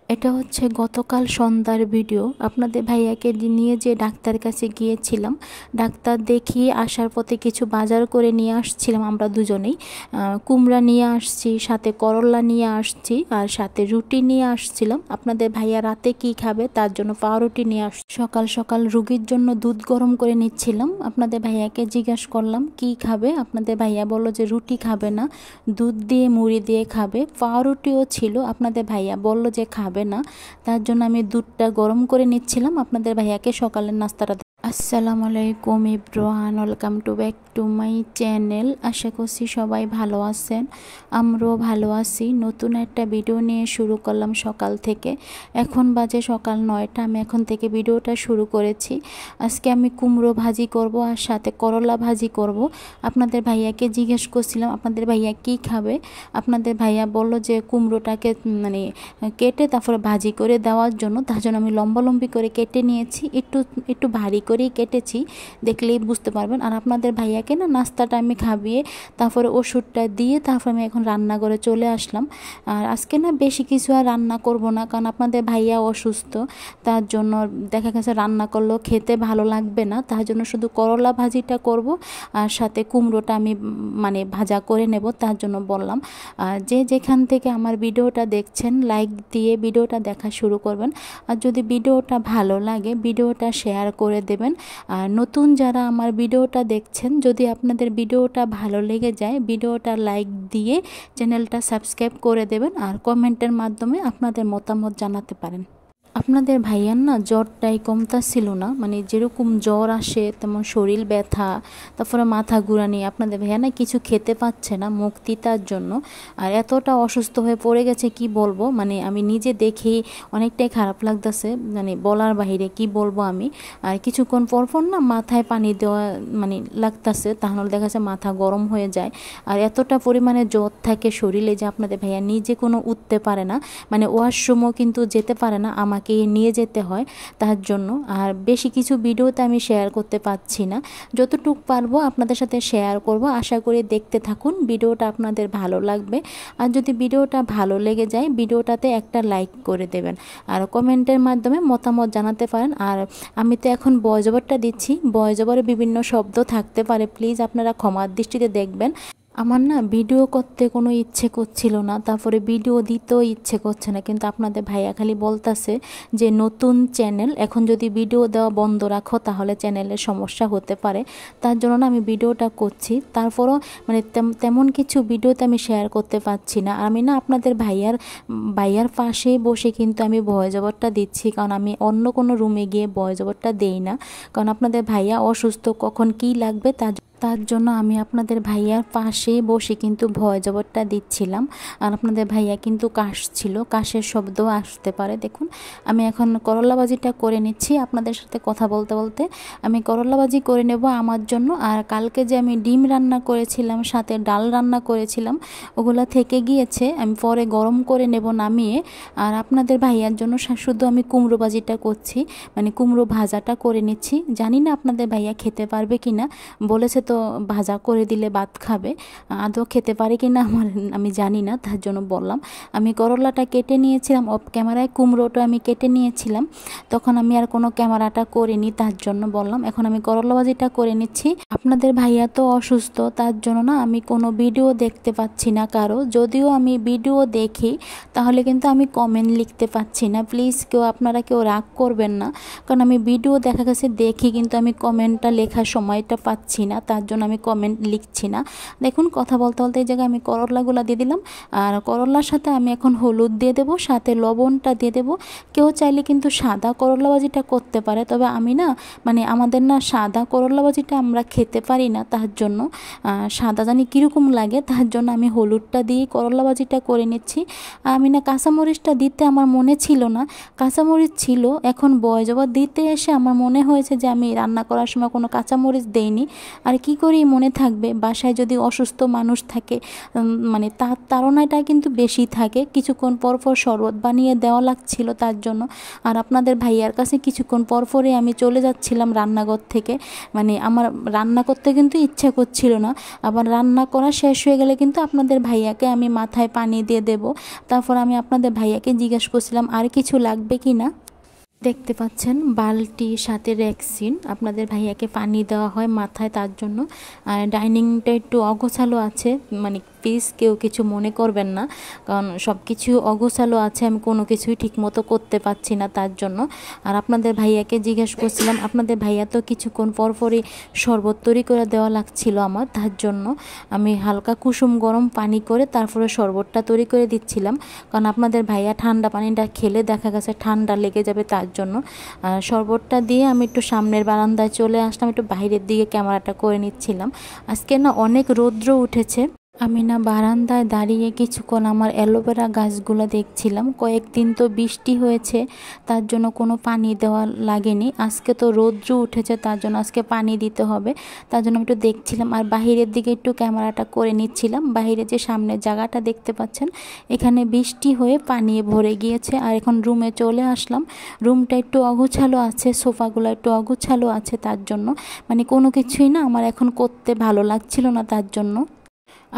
এটা হচ্ছে গতকাল সন্ধ্যার ভিডিও। আপনাদের ভাইয়াকে নিয়ে যে ডাক্তার কাছে গিয়েছিলাম, ডাক্তার দেখিয়ে আসার পথে কিছু বাজার করে নিয়ে আসছিলাম আমরা দুজনেই। কুমড়া নিয়ে আসছি, সাথে করলা নিয়ে আসছি, আর সাথে রুটি নিয়ে আসছিলাম। আপনাদের ভাইয়া রাতে কি খাবে তার জন্য পাউরুটি নিয়ে আসছি। সকাল সকাল রুগীর জন্য দুধ গরম করে নিচ্ছিলাম। আপনাদের ভাইয়াকে জিজ্ঞাসা করলাম কি খাবে। আপনাদের ভাইয়া বলল যে রুটি খাবে না, দুধ দিয়ে মুড়ি দিয়ে খাবে। পাউরুটিও ছিল, আপনাদের ভাইয়া বলল যে খাবে না, তার জন্য আমি দুধটা গরম করে নিচ্ছিলাম আপনাদের ভাইয়াকে সকালের নাস্তাটা। আসসালামু আলাইকুম everyone, welcome to back to my channel. আশা করছি সবাই ভালো আছেন, আমরাও ভালো আছি। নতুন একটা ভিডিও নিয়ে শুরু করলাম সকাল থেকে। এখন বাজে সকাল 9টা, আমি এখন থেকে ভিডিওটা শুরু করেছি। আজকে আমি কুমড়ো ভাজি করব আর সাথে করলা ভাজি করব। আপনাদের ভাইয়াকে জিজ্ঞেস করছিলাম আপনাদের ভাইয়া কি খাবে। আপনাদের ভাইয়া বলল যে কুমড়োটাকে কেটে তারপরে ভাজি করে দেওয়ার জন্য, তার জন্য আমি লম্বালম্বি করে কেটে নিয়েছি। একটু ভারী করেই কেটেছি, দেখলেই বুঝতে পারবেন। আর আপনাদের ভাইয়াকে নাস্তাটা আমি খাবিয়ে তারপরে ওষুধটা দিয়ে তারপর আমি এখন রান্নাঘরে চলে আসলাম। আর আজকে বেশি কিছু আর রান্না করব না, কারণ আপনাদের ভাইয়া অসুস্থ, তার জন্য দেখা গেছে রান্না করলেও খেতে ভালো লাগবে না। তার জন্য শুধু করলা ভাজিটা করব আর সাথে কুমড়োটা আমি ভাজা করে নেব, তার জন্য বললাম। যে যেখান থেকে আমার ভিডিওটা দেখছেন লাইক দিয়ে ভিডিওটা দেখা শুরু করবেন। আর যদি ভিডিওটা ভালো লাগে ভিডিওটা শেয়ার করে দেবেন। আর নতুন যারা আমার ভিডিওটা দেখছেন, যদি আপনাদের ভিডিওটা ভালো লেগে যায় ভিডিওটা লাইক দিয়ে চ্যানেলটা সাবস্ক্রাইব করে দেবেন। আর কমেন্টের মাধ্যমে আপনাদের মতামত জানাতে পারেন। আপনাদের ভাইয়ার জ্বরটাই কমতাছিল না, যেরকম জ্বর আসে তেমন শরীর ব্যথা, তারপরে মাথা ঘুরানি। আপনাদের ভাইয়া কিছু খেতে পাচ্ছে না মুখ তিতার জন্য। আর এতটা অসুস্থ হয়ে পড়ে গেছে কি বলবো, আমি নিজে দেখেই অনেকটাই খারাপ লাগতেছে, বলার বাহিরে কি বলবো আমি। আর কিছুক্ষণ পর মাথায় পানি দেওয়া লাগতেছে, তাহলে দেখা যাচ্ছে মাথা গরম হয়ে যায়। আর এতটা পরিমাণে জ্বর থাকে শরীরে যে আপনাদের ভাইয়া নিজে কোনো উঠতে পারে না, ওয়াশরুমও কিন্তু যেতে পারে না, আমাকে নিয়ে যেতে হয় তার জন্য। আর বেশি কিছু ভিডিওতে আমি শেয়ার করতে পারছি না, যতটুকু পারবো আপনাদের সাথে শেয়ার করব। আশা করি দেখতে থাকুন, ভিডিওটা আপনাদের ভালো লাগবে। আর যদি ভিডিওটা ভালো লেগে যায় ভিডিওটাতে একটা লাইক করে দেবেন আর কমেন্টের মাধ্যমে মতামত জানাতে পারেন। আর আমি তো এখন ভয়েস ওভারটা দিচ্ছি, ভয়েস ওভারে বিভিন্ন শব্দ থাকতে পারে, প্লিজ আপনারা ক্ষমার দৃষ্টিতে দেখবেন। আমার ভিডিও করতে কোনো ইচ্ছে করছিল না, তারপরে ভিডিও দিতেও ইচ্ছে করছে না, কিন্তু আপনাদের ভাইয়া খালি বলতাছে যে নতুন চ্যানেল, এখন যদি ভিডিও দেওয়া বন্ধ রাখো তাহলে চ্যানেলের সমস্যা হতে পারে। তার জন্য আমি ভিডিওটা করছি, তারপরও তেমন কিছু ভিডিওতে আমি শেয়ার করতে পারছি না। আমি আপনাদের ভাইয়ার পাশেই বসে কিন্তু আমি ভয়েস ওভারটা দিচ্ছি, কারণ আমি অন্য কোনো রুমে গিয়ে ভয়েস ওভারটা দেই না, কারণ আপনাদের ভাইয়া অসুস্থ, কখন কি লাগবে তার জন্য আমি আপনাদের ভাইয়ার পাশে বসে কিন্তু ভয়েস ওভারটা দিচ্ছিলাম। আর আপনাদের ভাইয়া কিন্তু কাশছিল, কাশের শব্দ আসতে পারে। দেখুন আমি এখন করলা ভাজিটা করে নিচ্ছি আপনাদের সাথে কথা বলতে বলতে। আমি করলা ভাজি করে নেব আমার জন্য। আর কালকে যে আমি ডিম রান্না করেছিলাম সাথে ডাল রান্না করেছিলাম ওগুলা থেকে গিয়েছে, আমি পরে গরম করে নেব নামিয়ে। আর আপনাদের ভাইয়ার জন্য শুধু আমি কুমড়ো ভাজিটা করছি, কুমড়ো ভাজাটা করে নিচ্ছি। জানি না আপনাদের ভাইয়া খেতে পারবে কিনা, বলেছে তো ভাজা করে দিলে ভাত খাবে, আদৌ খেতে পারে কিনা আমি জানি না, তার জন্য বললাম। আমি করলাটা কেটে নিয়েছিলাম অফ ক্যামেরায়, কুমড়োটা আমি কেটে নিয়েছিলাম, তখন আমি আর কোনো ক্যামেরাটা করিনি, তার জন্য বললাম। এখন আমি করলা ভাজিটা করে নিচ্ছি। আপনাদের ভাইয়া তো অসুস্থ, তার জন্য আমি কোনো ভিডিও দেখতে পাচ্ছি না কারো। যদিও আমি ভিডিও দেখি তাহলে কিন্তু আমি কমেন্ট লিখতে পাচ্ছি না, প্লিজ আপনারা কেউ রাগ করবেন না, কারণ আমি ভিডিও দেখা গেছে দেখি কিন্তু আমি কমেন্টটা লেখার সময়টা পাচ্ছি না, তার জন্য আমি কমেন্ট লিখছি না। দেখুন কথা বলতে বলতে এই জায়গায় আমি করলাগুলো দিয়ে দিলাম। আর করলার সাথে আমি এখন হলুদ দিয়ে দেবো, সাথে লবণটা দিয়ে দেবো। কেউ চাইলে কিন্তু সাদা করলা ভাজিটা করতে পারে, তবে আমি আমাদের সাদা করলা ভাজিটা আমরা খেতে পারি না, তার জন্য সাদা জানি কীরকম লাগে, তার জন্য আমি হলুদটা দিয়ে করলা ভাজিটা করে নিচ্ছি। আমি কাঁচামরিচটা দিতে আমার মনে ছিল না, কাঁচামরিচ ছিল, এখন ভয়েস ওভার দিতে এসে আমার মনে হয়েছে যে আমি রান্না করার সময় কোনো কাঁচামরিচ দেইনি। আর কি করেই মনে থাকবে, বাসায় যদি অসুস্থ মানুষ থাকে মানে তার তাড়নাটা কিন্তু বেশি থাকে। কিছুক্ষণ পরপর শরবত বানিয়ে দেওয়া লাগছিল তার জন্য। আর আপনাদের ভাইয়ার কাছে কিছুক্ষণ পরপরই আমি চলে যাচ্ছিলাম রান্নাঘর থেকে, মানে আমার রান্না করতে কিন্তু ইচ্ছা করছিল না। আবার রান্না করা শেষ হয়ে গেলে কিন্তু আপনাদের ভাইয়াকে আমি মাথায় পানি দিয়ে দেব। তারপর আমি আপনাদের ভাইয়াকে জিজ্ঞেস করছিলাম আর কিছু লাগবে কি না। দেখতে পাচ্ছেন বালতি সাথে রেক্সিন, আপনাদের ভাইয়াকে পানি দেওয়া হয় মাথায় তার জন্য। আর ডাইনিংটা একটু অগোছালো আছে, মানে প্লিজ কেউ কিছু মনে করবেন না, কারণ সব কিছু অগোছালো আছে, আমি কোনো কিছুই ঠিকমতো করতে পারছি না তার জন্য। আর আপনাদের ভাইয়াকে জিজ্ঞেস করছিলাম, আপনাদের ভাইয়া তো কিছুক্ষণ পরপরই শরবত তৈরি করে দেওয়া লাগছিল আমার, তার জন্য আমি হালকা কুসুম গরম পানি করে তারপরে শরবতটা তৈরি করে দিচ্ছিলাম। কারণ আপনাদের ভাইয়া ঠান্ডা পানিটা খেলে দেখা গেছে ঠান্ডা লেগে যাবে, তার জন্য শরবতটা দিয়ে আমি একটু সামনের বারান্দায় চলে আসলাম, একটু বাইরের দিকে ক্যামেরাটা করে নিচ্ছিলাম। আজকে না অনেক রৌদ্র উঠেছে, আমি না বারান্দায় দাঁড়িয়ে কিছুক্ষণ আমার অ্যালোভেরা গাছগুলো দেখছিলাম। কয়েকদিন তো বৃষ্টি হয়েছে, তার জন্য কোনো পানি দেওয়া লাগেনি। আজকে তো রৌদ্র উঠেছে, তার জন্য আজকে পানি দিতে হবে, তার জন্য আমি একটু দেখছিলাম। আর বাহিরের দিকে একটু ক্যামেরাটা করে নিচ্ছিলাম। বাহিরে যে সামনের জায়গাটা দেখতে পাচ্ছেন, এখানে বৃষ্টি হয়ে পানি ভরে গিয়েছে। আর এখন রুমে চলে আসলাম, রুমটা একটু অগোছালো আছে, সোফাগুলো একটু অগোছালো আছে, তার জন্য মানে কোনো কিছুই না আমার এখন করতে ভালো লাগছিল না, তার জন্য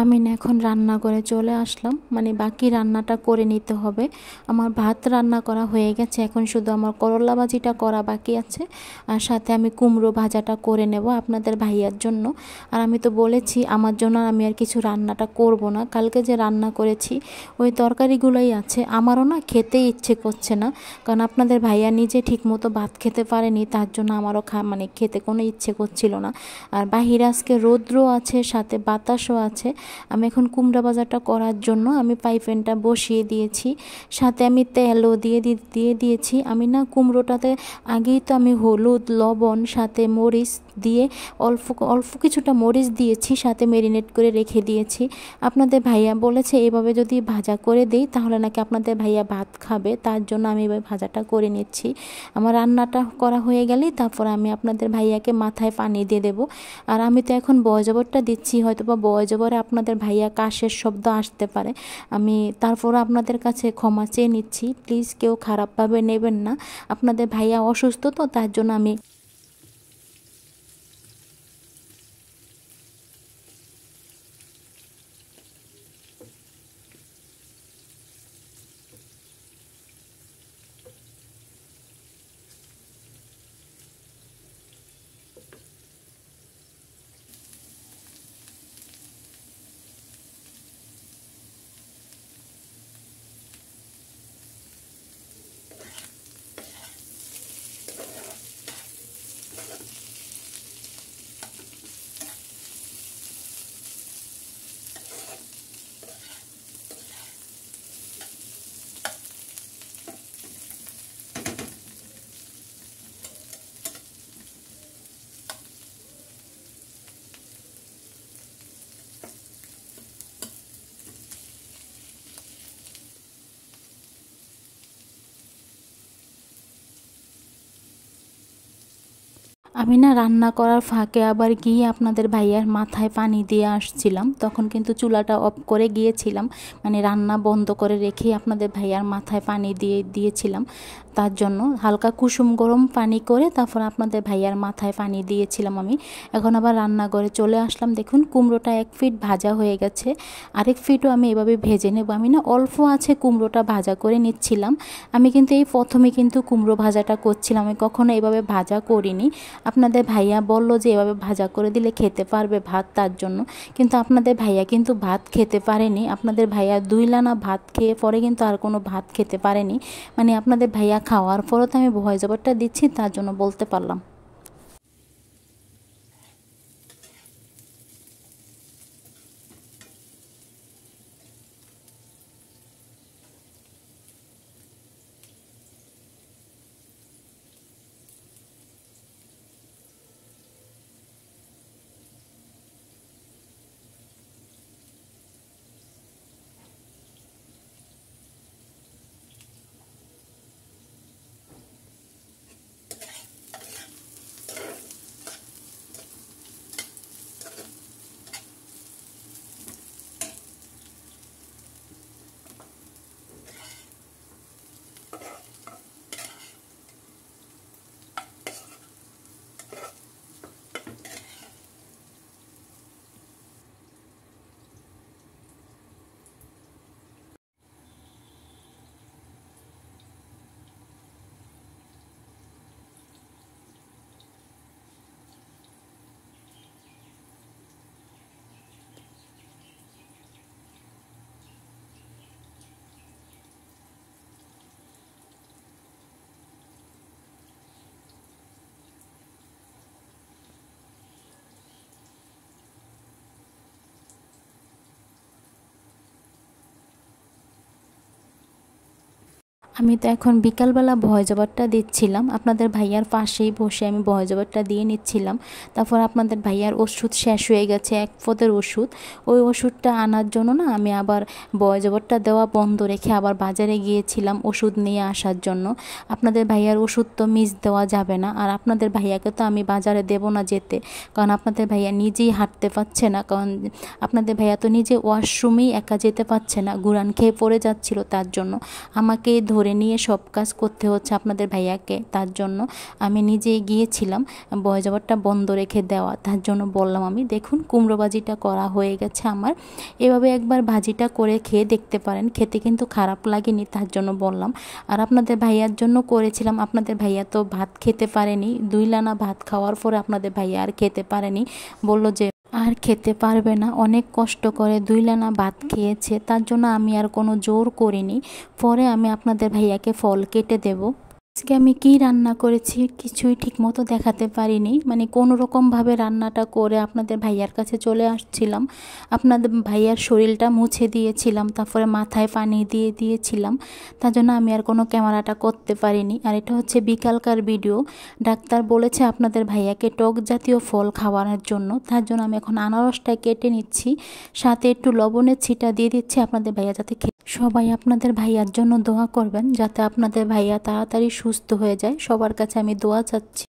আমি না এখন রান্না করে চলে আসলাম, মানে বাকি রান্নাটা করে নিতে হবে। আমার ভাত রান্না করা হয়ে গেছে, এখন শুধু আমার করলা ভাজিটা করা বাকি আছে, আর সাথে আমি কুমড়ো ভাজাটা করে নেব আপনাদের ভাইয়ার জন্য। আর আমি তো বলেছি আমার জন্য আমি আর কিছু রান্নাটা করব না, কালকে যে রান্না করেছি ওই তরকারিগুলোই আছে। আমারও না খেতে ইচ্ছে করছে না, কারণ আপনাদের ভাইয়া নিজে ঠিকমতো ভাত খেতে পারেনি, তার জন্য আমারও মানে খেতে কোনো ইচ্ছে করছিল না। আর বাহিরে আজকে রৌদ্র আছে, সাথে বাতাসও আছে। আমি এখন কুমড়া ভাজাটা করার জন্য আমি পাইপেনটা বসিয়ে দিয়েছি, সাথে আমি তেলও দিয়ে দিয়েছি। আমি না কুমড়োটাতে আগেই তো আমি হলুদ লবণ সাথে মরিচ দিয়ে অল্প অল্প কিছুটা মরিচ দিয়েছি, সাথে ম্যারিনেট করে রেখে দিয়েছি। আপনাদের ভাইয়া বলেছে এভাবে যদি ভাজা করে দেই তাহলে নাকি আপনাদের ভাইয়া ভাত খাবে, তার জন্য আমি এভাবে ভাজাটা করে নিচ্ছি। আমার রান্নাটা করা হয়ে গেলেই তারপর আমি আপনাদের ভাইয়াকে মাথায় পানি দিয়ে দেব। আর আমি তো এখন বয়জবরটা দিচ্ছি, হয়তো বা বয়জবরে আপনাদের ভাইয়া কাশের শব্দ আসতে পারে, আমি তারপরও আপনাদের কাছে ক্ষমা চেয়ে নিচ্ছি, প্লিজ কেউ খারাপভাবে নেবেন না। আপনাদের ভাইয়া অসুস্থ তো, তার জন্য আমি না রান্না করার ফাঁকে আবার গিয়ে আপনাদের ভাইয়ার মাথায় পানি দিয়ে আসছিলাম, তখন কিন্তু চুলাটা অফ করে গিয়েছিলাম, মানে রান্না বন্ধ করে রেখেই আপনাদের ভাইয়ার মাথায় পানি দিয়েছিলাম। তার জন্য হালকা কুসুম গরম পানি করে তারপর আপনাদের ভাইয়ার মাথায় পানি দিয়েছিলাম আমি। এখন আবার রান্নাঘরে চলে আসলাম, দেখুন কুমড়োটা 1 ফিট ভাজা হয়ে গেছে, আরেক ফিটও আমি এভাবে ভেজে নেব। আমি না অল্প আছে কুমড়োটা ভাজা করে নিচ্ছিলাম, আমি কিন্তু এই প্রথমে কিন্তু কুমড়ো ভাজাটা করছিলাম, আমি কখনো এভাবে ভাজা করিনি। আপনাদের ভাইয়া বলল যে এভাবে ভাজা করে দিলে খেতে পারবে ভাত, তার জন্য। কিন্তু আপনাদের ভাইয়া কিন্তু ভাত খেতে পারেনি, আপনাদের ভাইয়া 2 লানা ভাত খেয়ে পরে কিন্তু আর কোনো ভাত খেতে পারেনি, মানে আপনাদের ভাইয়া খাওয়ার পরও তো আমি ভয়েস ওভারটা দিচ্ছি, তার জন্য বলতে পারলাম। আমি তো এখন বিকালবেলা ভয়েস ওভারটা দিচ্ছিলাম, আপনাদের ভাইয়ার পাশেই বসে আমি ভয়েস ওভারটা দিয়ে নিচ্ছিলাম। তারপর আপনাদের ভাইয়ার ওষুধ শেষ হয়ে গেছে, এক পদের ওষুধ। ওই ওষুধটা আনার জন্য না আমি আবার ভয়েস ওভারটা দেওয়া বন্ধ রেখে আবার বাজারে গিয়েছিলাম ওষুধ নিয়ে আসার জন্য। আপনাদের ভাইয়ার ওষুধ তো মিস দেওয়া যাবে না, আর আপনাদের ভাইয়াকে তো আমি বাজারে দেব না যেতে, কারণ আপনাদের ভাইয়া নিজেই হাঁটতে পারছে না, কারণ আপনাদের ভাইয়া তো নিজে ওয়াশরুমেই একা যেতে পারছে না, গুড়ান খেয়ে পড়ে যাচ্ছিল, তার জন্য আমাকে ধরে নিয়ে সব কাজ করতে হচ্ছে আপনাদের ভাইয়াকে। তার জন্য আমি নিজেই গিয়েছিলাম ভয়েস ওভারটা বন্ধ রেখে দেওয়া। তার জন্য বললাম আমি, দেখুন কুমড়ো ভাজিটা করা হয়ে গেছে আমার, এভাবে একবার ভাজিটা করে খেয়ে দেখতে পারেন, খেতে কিন্তু খারাপ লাগেনি, তার জন্য বললাম। আর আপনাদের ভাইয়ার জন্য করেছিলাম, আপনাদের ভাইয়া তো ভাত খেতে পারেনি, 2 লানা ভাত খাওয়ার পরে আপনাদের ভাইয়া আর খেতে পারেনি, বলল যে আর খেতে পারবে না, অনেক কষ্ট করে 2 লানা ভাত খেয়েছে, তার জন্য আমি আর কোনো জোর করিনি। পরে আমি আপনাদের ভাইয়াকে ফল কেটে দেব। আজকে আমি কি রান্না করেছি কিছুই ঠিকমতো দেখাতে পারিনি, মানে কোনো রকমভাবে রান্নাটা করে আপনাদের ভাইয়ার কাছে চলে আসছিলাম। আপনাদের ভাইয়ার শরীরটা মুছে দিয়েছিলাম, তারপরে মাথায় পানি দিয়ে দিয়েছিলাম, তার জন্য আমি আর কোনো ক্যামেরাটা করতে পারিনি। আর এটা হচ্ছে বিকালকার ভিডিও। ডাক্তার বলেছে আপনাদের ভাইয়াকে টক জাতীয় ফল খাওয়ানোর জন্য, তার জন্য আমি এখন আনারসটা কেটে নিচ্ছি, সাথে একটু লবণের ছিটা দিয়ে দিচ্ছি আপনাদের ভাইয়া যাতে সবাই আপনাদের ভাইয়ার জন্য দোয়া করবেন, যাতে আপনাদের ভাইয়া তাড়াতাড়ি সুস্থ হয়ে যায়। সবার কাছে আমি দোয়া চাচ্ছি।